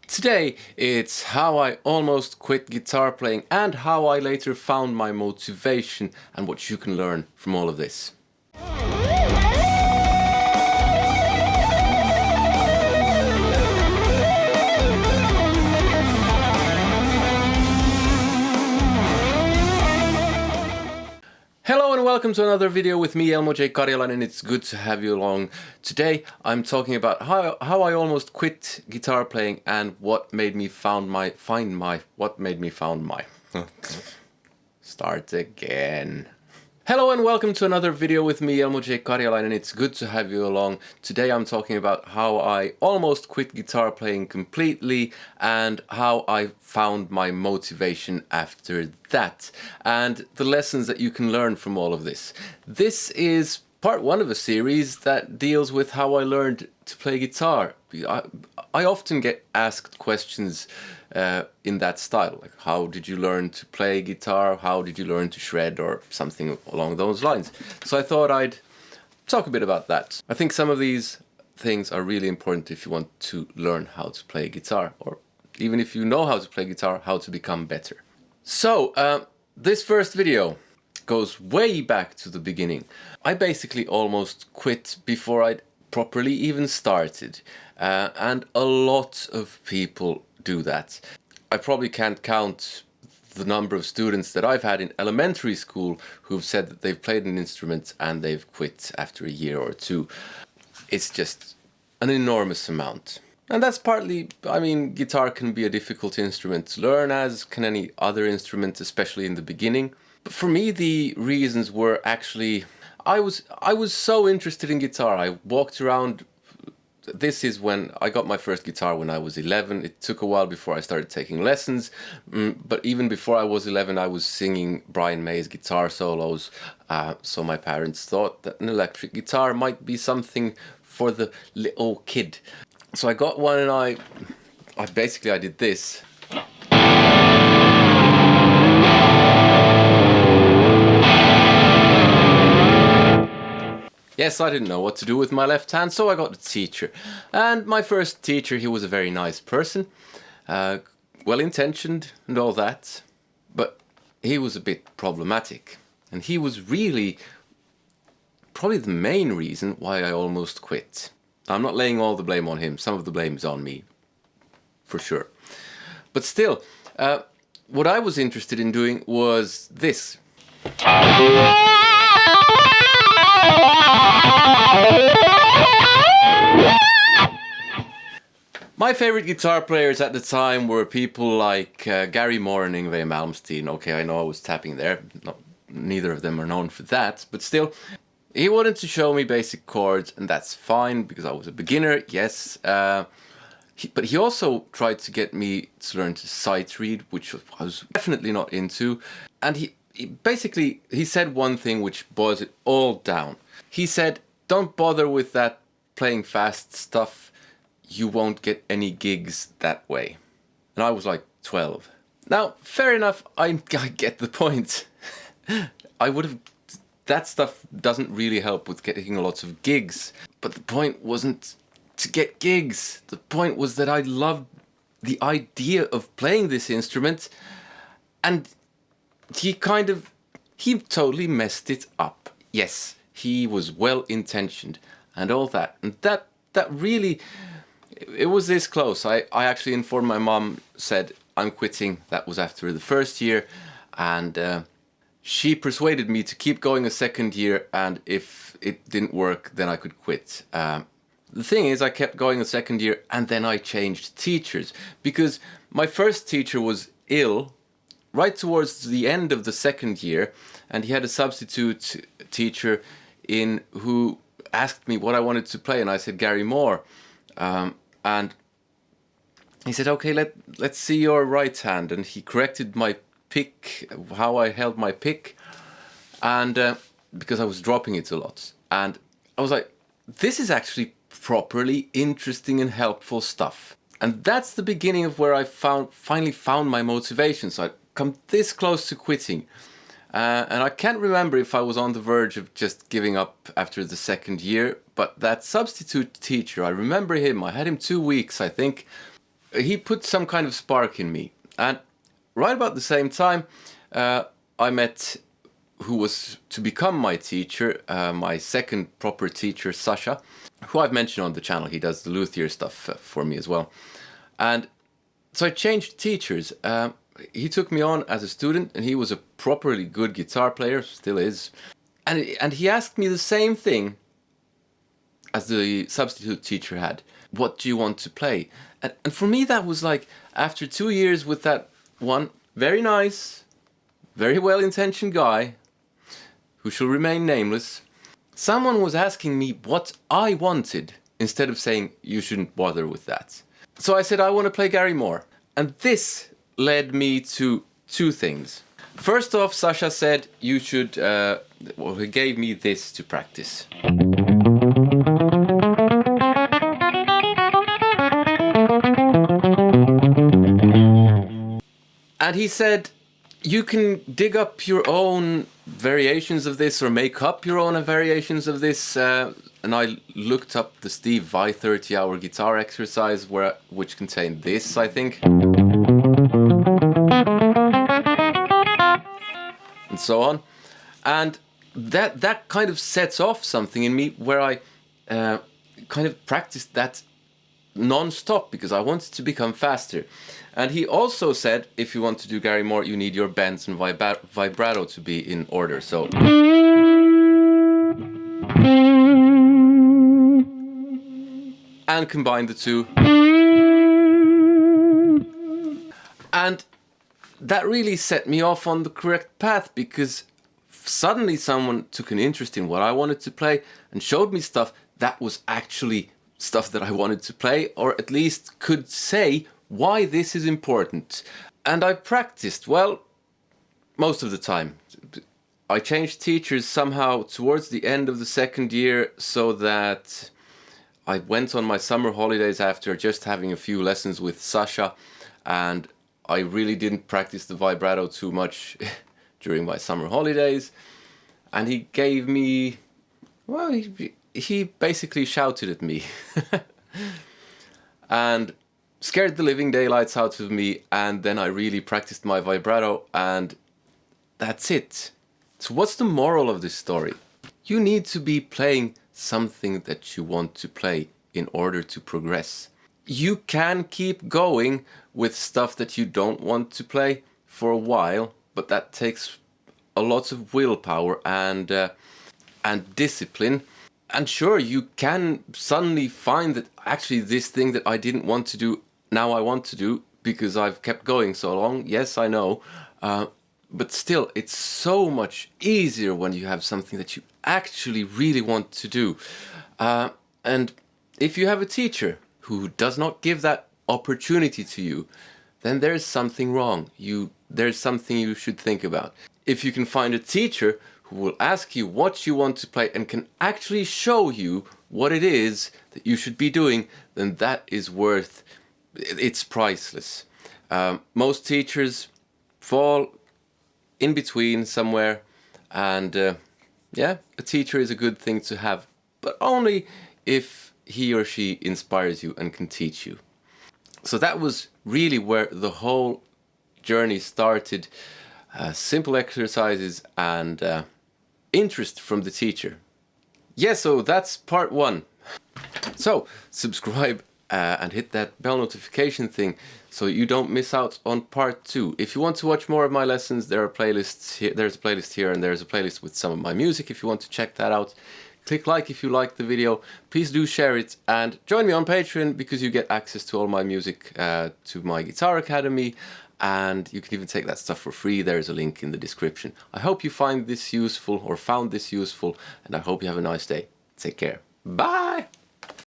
Today it's how I almost quit guitar playing and how I later found my motivation and what you can learn from all of this. Hello and welcome to another video with me, Elmo Karjalainen. It's good to have you along. Today I'm talking about how I almost quit guitar playing and what made me find my start again. Hello and welcome to another video with me, Elmo Karjalainen. It's good to have you along. Today I'm talking about how I almost quit guitar playing completely and how I found my motivation after that, and the lessons that you can learn from all of this. This is part one of a series that deals with how I learned to play guitar. I often get asked questions in that style, like how did you learn to play guitar, how did you learn to shred, or something along those lines. So I thought I'd talk a bit about that. I think some of these things are really important if you want to learn how to play guitar, or even if you know how to play guitar, how to become better. So this first video goes way back to the beginning. I basically almost quit before I'd properly even started, and a lot of people do that. I probably can't count the number of students that I've had in elementary school who've said that they've played an instrument and they've quit after a year or two. It's just an enormous amount. And that's partly, guitar can be a difficult instrument to learn, as can any other instrument, especially in the beginning. But for me, the reasons were actually, I was so interested in guitar. I walked around. This is when I got my first guitar when I was 11. It took a while before I started taking lessons, but even before I was 11 I was singing Brian May's guitar solos, so my parents thought that an electric guitar might be something for the little kid. So I got one and I did this. Yes, I didn't know what to do with my left hand, so I got a teacher. And my first teacher, he was a very nice person, well-intentioned and all that, but he was a bit problematic. And he was really probably the main reason why I almost quit. I'm not laying all the blame on him, some of the blame is on me, for sure. But still, what I was interested in doing was this. My favorite guitar players at the time were people like Gary Moore and Yngwie Malmsteen. Okay, I know I was tapping there. Neither of them are known for that, but still. He wanted to show me basic chords, and that's fine because I was a beginner, yes. But he also tried to get me to learn to sight read, which I was definitely not into. And he basically said one thing which boils it all down. He said, don't bother with that playing fast stuff. You won't get any gigs that way. And I was like 12. Now, fair enough, I get the point. That stuff doesn't really help with getting lots of gigs. But the point wasn't to get gigs. The point was that I loved the idea of playing this instrument, and he totally messed it up. Yes, he was well-intentioned and all that. And that really, it was this close. I actually informed my mom, said, I'm quitting. That was after the first year. And she persuaded me to keep going a second year. And if it didn't work, then I could quit. The thing is, I kept going a second year and then I changed teachers. Because my first teacher was ill right towards the end of the second year. And he had a substitute teacher who asked me what I wanted to play. And I said, Gary Moore. And he said, okay, let's see your right hand. And he corrected my pick, how I held my pick, and because I was dropping it a lot. And I was like, this is actually properly interesting and helpful stuff. And that's the beginning of where I finally found my motivation. So I come this close to quitting. And I can't remember if I was on the verge of just giving up after the second year, but that substitute teacher, I remember him, I had him 2 weeks, I think. he put some kind of spark in me. And right about the same time, I met who was to become my teacher, my second proper teacher, Sasha, who I've mentioned on the channel. He does the luthier stuff for me as well. And so I changed teachers. He took me on as a student, and he was a properly good guitar player, still is. And he asked me the same thing as the substitute teacher had. What do you want to play? And for me, that was like, after 2 years with that one very nice, very well-intentioned guy, who shall remain nameless, someone was asking me what I wanted, instead of saying, you shouldn't bother with that. So I said, I want to play Gary Moore. And this led me to two things. First off, Sasha said, you should, well, he gave me this to practice. And he said, you can dig up your own variations of this or make up your own variations of this. And I looked up the Steve Vai 30-hour guitar exercise, which contained this, I think. And so on. And that kind of sets off something in me where I kind of practiced that non-stop because I wanted to become faster. And he also said, if you want to do Gary Moore, you need your bends and vibrato to be in order. So, and combine the two. And that really set me off on the correct path, because suddenly someone took an interest in what I wanted to play and showed me stuff that was actually stuff that I wanted to play, or at least could say why this is important. And I practiced, well, most of the time. I changed teachers somehow towards the end of the second year, so that I went on my summer holidays after just having a few lessons with Sasha, and I really didn't practice the vibrato too much during my summer holidays. And he gave me, well, he basically shouted at me and scared the living daylights out of me, and then I really practiced my vibrato, and that's it. So what's the moral of this story? You need to be playing something that you want to play in order to progress. You can keep going with stuff that you don't want to play for a while, but that takes a lot of willpower and discipline. And sure, you can suddenly find that actually this thing that I didn't want to do, now I want to do because I've kept going so long. Yes, I know. But still, it's so much easier when you have something that you actually really want to do. And if you have a teacher who does not give that opportunity to you, then there's something wrong. There's something you should think about. If you can find a teacher who will ask you what you want to play and can actually show you what it is that you should be doing, then that is worth, it's priceless. Most teachers fall in between somewhere, and yeah, a teacher is a good thing to have, but only if he or she inspires you and can teach you. So that was really where the whole journey started. Simple exercises and interest from the teacher. Yeah, so that's part one. So subscribe and hit that bell notification thing so you don't miss out on part two. If you want to watch more of my lessons, there are playlists here. There's a playlist here, and there's a playlist with some of my music if you want to check that out. Click like if you liked the video. Please do share it, and join me on Patreon because you get access to all my music, to my Guitar Academy, and you can even take that stuff for free. There's a link in the description. I hope you find this useful, or found this useful, and I hope you have a nice day. Take care. Bye!